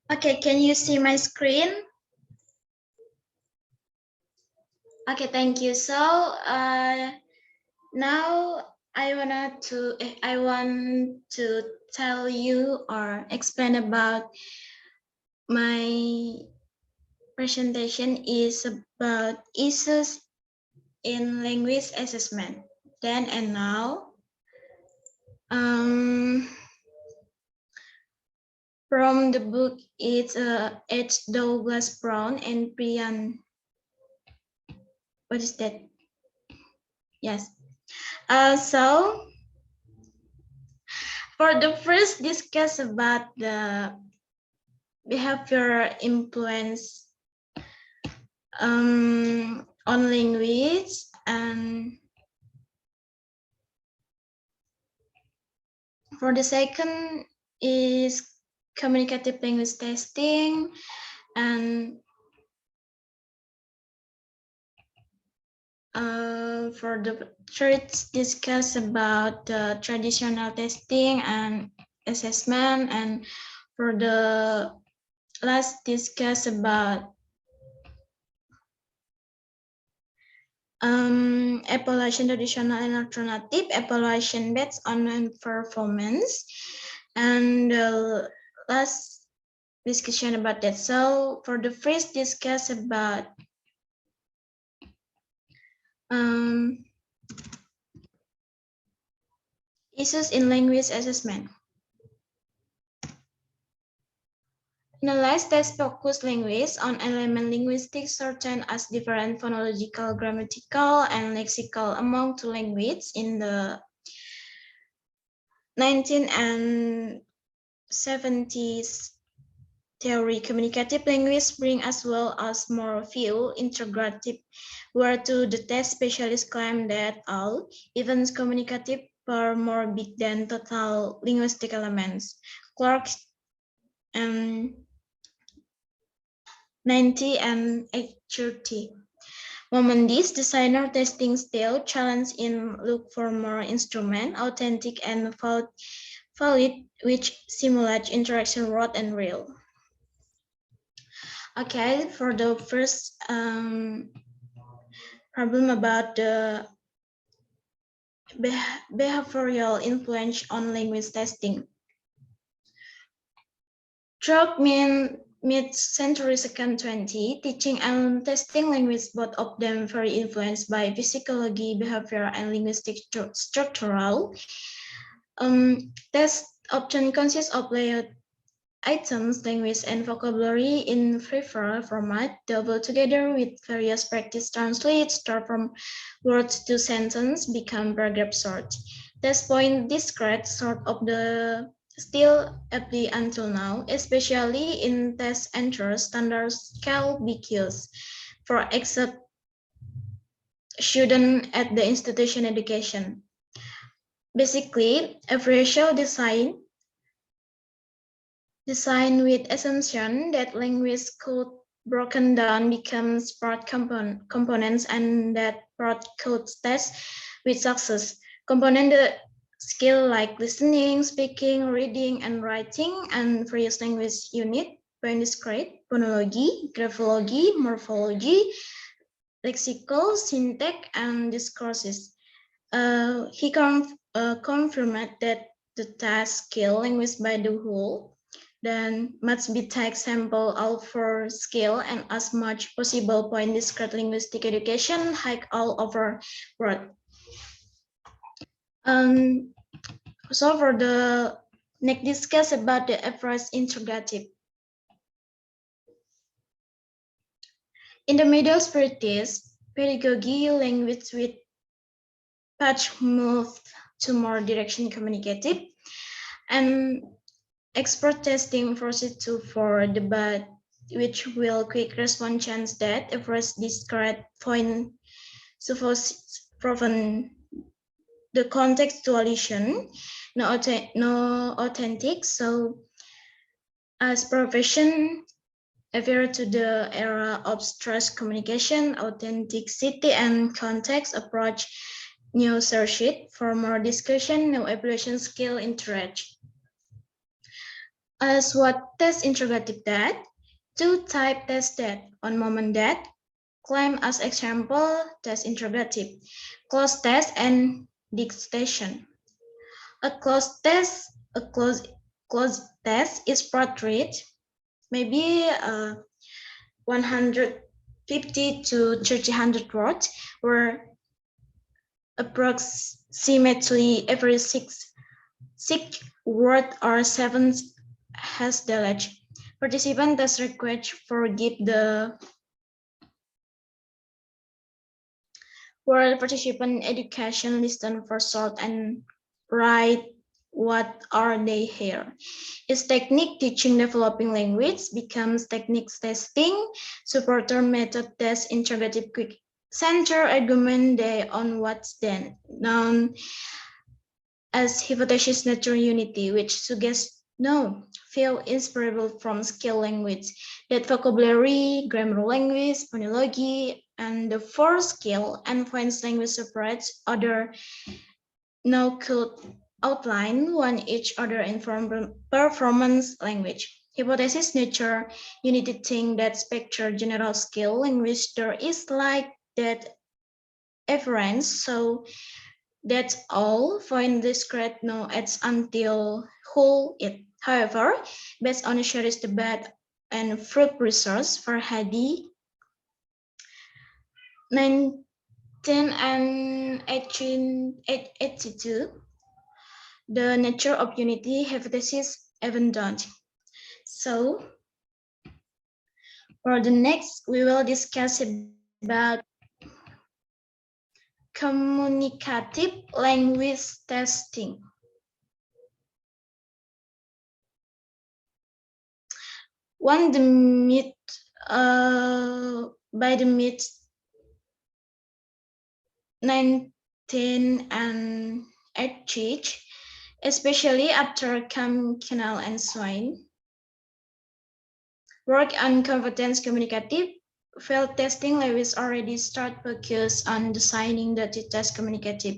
Okay, can you see my screen? Okay, thank you. So now I want to tell you or explain about my presentation is about issues in language assessment. Then and now, um, from the book, it's H. Douglas Brown and Brian. What is that? Yes. So for the first discuss about the behavior influence on language, and for the second is communicative language testing, and for the third discuss about the traditional testing and assessment, and for the last discuss about evaluation traditional and alternative evaluation based on performance, and the last discussion about that. So for the first discuss about um, issues in language assessment. Analyze text-focused language on element linguistics certain as different phonological, grammatical, and lexical among two languages in the 19th and 70s theory. Communicative language bring as well as more few integrative, where to the test specialists claim that all events communicative are more big than total linguistic elements. Clark and 90 and 830. Moment this designer testing still challenge in look for more instrument, authentic and valid, which simulate interaction raw and real. Okay, for the first problem about the behavioral influence on language testing. Throughout mid-century second 20, teaching and testing language, both of them very influenced by physiology, behavior, and linguistic structural. Tests often consist of layered items, language, and vocabulary in free-for-all format, doubled together with various practice translates, start from words to sentence, become paragraph short. Test point described sort of the still apply until now, especially in test enters standard scale BQs for except student at the institution education. Basically, a ratio design with assumption that language could broken down becomes part components and that part could test with success. Component skill like listening, speaking, reading, and writing, and various language unit, point described, phonology, graphology, morphology, lexical, syntax, and discourses. He confirmed that the task skill language by the whole then must be take sample all for skill and as much possible point discrete linguistic education hike all over world. So for the next discuss about the approach integrative. In the middle practice, pedagogy language with patch moved to more direction communicative, and expert testing proceed to for debate, which will quick response chance that approach discrete point suppose proven the contextualization no authentic. So as profession adhere to the era of stress communication, authenticity, and context approach new search it for more discussion, no evaluation skill interact. As what test interrogative that, two type test that on moment that claim as example test interrogative, closed test and dictation. A closed test is portrait, maybe 150 to 300 words, where approximately every six word or seven has delete. Participant thus request forgive the word participant education listen for short and write what are they here. Is technique teaching developing language becomes techniques testing, supporter method test interrogative quick center argument day on what's then known as hypothesis nature unity, which suggests no, feel inseparable from skill language, that vocabulary, grammar language, phonology, and the four skill and points language separates other now could outline one each other in performance language. Hypothesis nature unity think that spectral general skill language there is like that efference, so that's all for discrete no it's until whole it. However, based on a series debate and fruit resource for Hadi 19 and 1882, the nature of unity hypothesis abandoned. So for the next, we will discuss about communicative language testing. One the mid by the mid 19 and 80s, especially after Canal and Swine, work on competence communicative field testing. Lewis already start focus on designing the test communicative.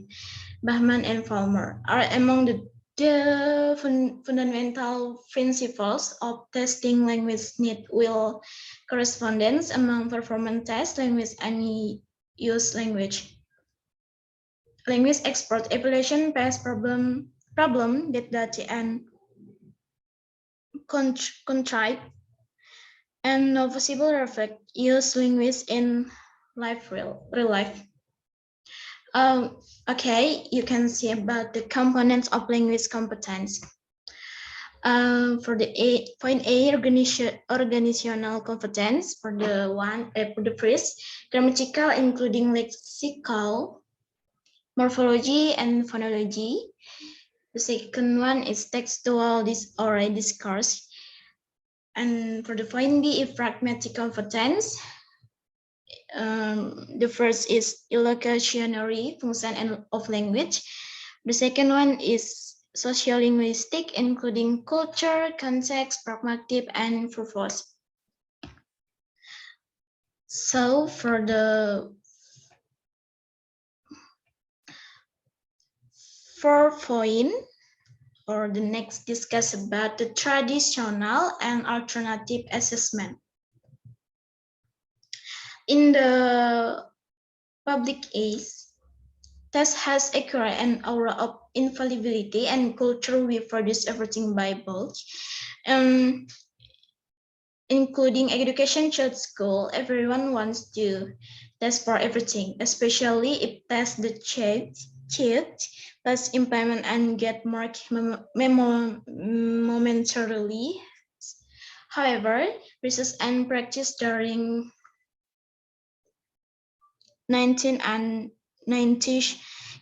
Bahman and Falmer are among the fundamental principles of testing language need will correspondence among performance test language and use language. Language expert evaluation past problem with data and contrite and no possible effect use language in real life. Okay, you can see about the components of language competence. For the point A, organizational competence. For the first, grammatical, including lexical, morphology, and phonology. The second one is textual, this already discussed. And for the point B, pragmatic competence. The first is illocutionary function of language. The second one is sociolinguistic, including culture, context, pragmatic, and purpose. So for the fourth point, or the next discuss about the traditional and alternative assessment. In the public age, test has accurate an aura of infallibility and culture we produce everything by bulk. Including education child school, everyone wants to test for everything, especially if test the child plus impairment and get marked momentarily. However, research and practice during 19 and 90s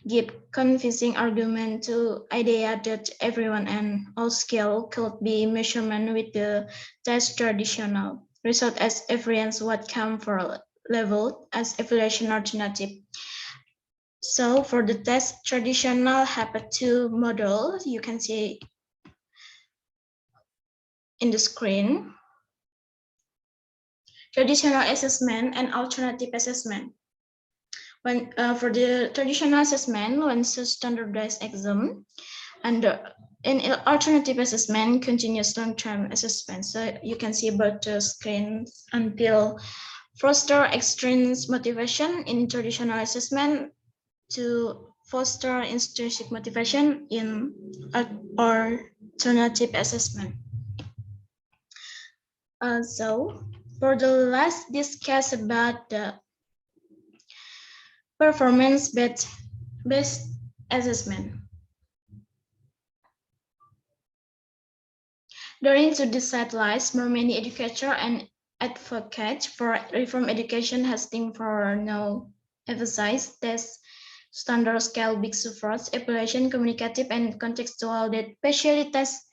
give convincing argument to idea that everyone and all skill could be measurement with the test traditional result as evidence what come for level as evaluation alternative. So for the test traditional have a two model you can see in the screen. Traditional assessment and alternative assessment. When for the traditional assessment, one standardized exam and In alternative assessment, continuous long-term assessment. So you can see about the screens until foster extrinsic motivation in traditional assessment to foster intrinsic motivation in alternative assessment. So for the last discuss about the performance-based assessment. During to decide lies, more many educators and advocates for reform education has been for no emphasize test standard scale big suffrage evaluation communicative and contextual that specially test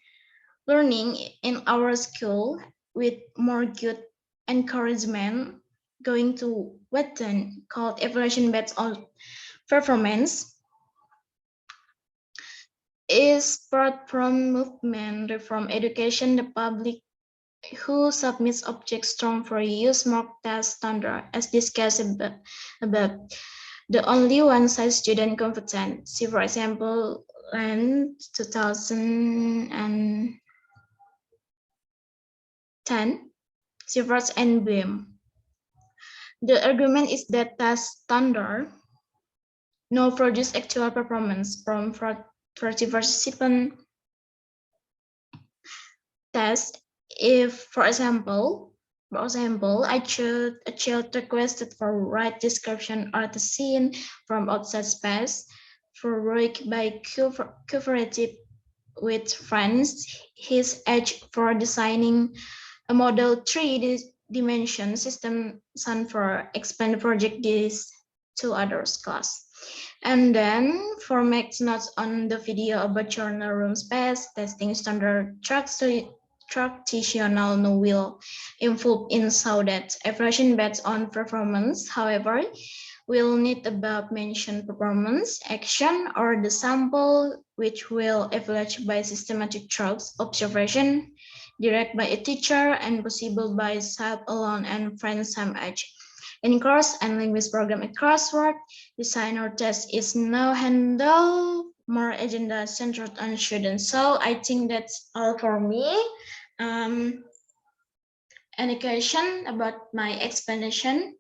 learning in our school with more good encouragement going to what then called evaluation based on performance is brought from movement reform education the public who submits objects strong for use mock test standard as discussed above. The only one size student competent. See for example in 2010 Sivers and Beam. The argument is that test standard no produce actual performance from 30 participant test. If, for example, I choose a child requested for right description of the scene from outside space for work by cooperative with friends, his age for designing a model 3D system sun for explain the project this to others class. And then for makes notes on the video about journal room space, testing standard traditional no will involve in so that evaluation based on performance. However, will need above mentioned performance, action, or the sample which will evaluate by systematic tracks, observation, direct by a teacher, and possible by self alone and friends same age. In course and language program at coursework, designer test is now handled more agenda centered on students. So I think that's all for me. Any question about my explanation?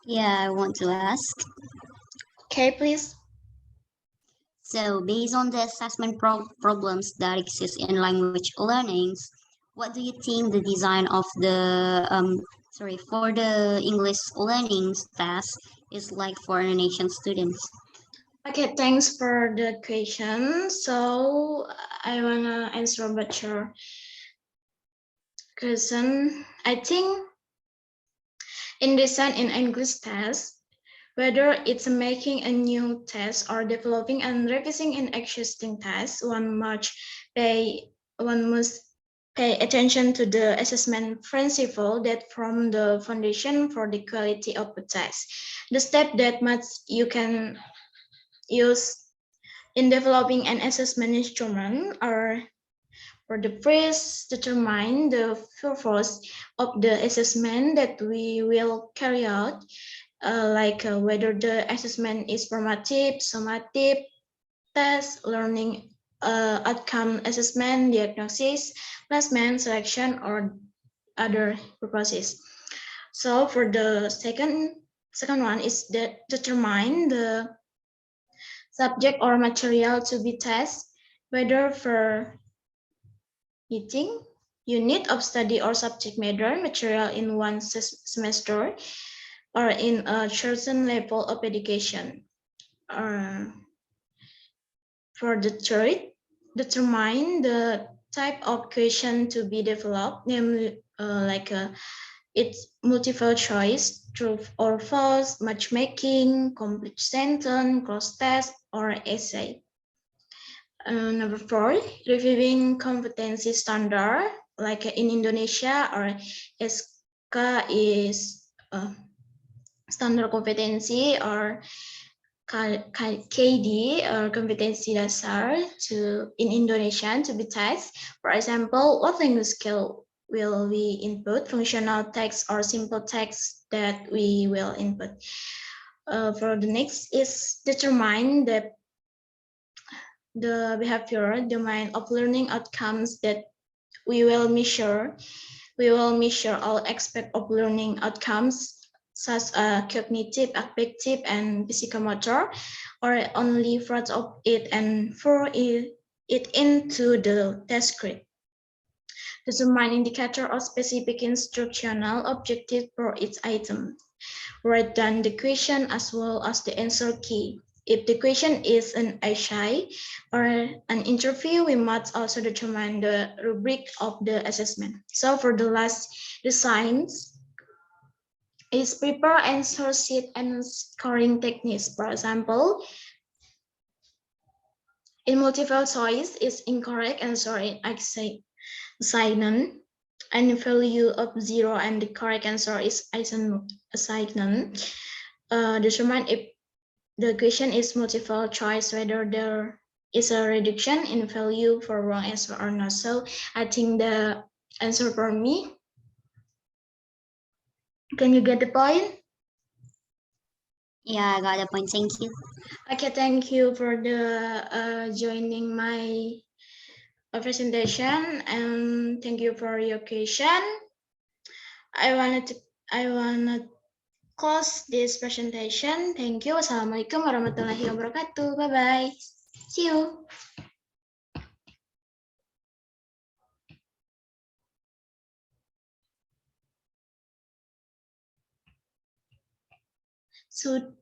Yeah, I want to ask. Okay, please. So, based on the assessment problems that exist in language learnings, what do you think the design of the for the English learnings test is like for Indonesian students? Okay, thanks for the question. So I wanna answer about your question. I think in design in English test, whether it's making a new test or developing and revising an existing test, one must pay attention to the assessment principle that form the foundation for the quality of the test. The step that you can use in developing an assessment instrument are for the first determine the purpose of the assessment that we will carry out, whether the assessment is formative, summative, test, learning outcome assessment, diagnosis, placement, selection, or other purposes. So for the second one is that determine the subject or material to be tested, whether for meeting unit of study or subject matter material in one semester or in a certain level of education. For the third, determine the type of question to be developed, namely it's multiple choice, true or false, matchmaking, complete sentence, cross test, or essay. Number four, reviewing competency standard, like in Indonesia, or SK is standard competency, or KD or competency dasar to in Indonesian to be tested. For example, what language skill will we input? Functional text or simple text that we will input. For the next is determine the behavioral domain of learning outcomes that we will measure. We will measure all aspects of learning outcomes, such as cognitive, affective, and psychomotor, or only part of it and for it into the test grid. Determine indicator or specific instructional objective for each item. Write down the question as well as the answer key. If the question is an essay or an interview, we must also determine the rubric of the assessment. So for the last designs is prepare answer sheet and scoring techniques. For example, in multiple choice is incorrect answer in assignment and value of 0 and the correct answer is assignment. Determine if the question is multiple choice whether there is a reduction in value for wrong answer or not. So I think the answer for me. Can you get the point? Yeah, I got the point. Thank you. Okay, thank you for the joining my presentation and thank you for your question. I wanna close this presentation. Thank you. Wassalamualaikum warahmatullahi wabarakatuh. Bye bye. See you. So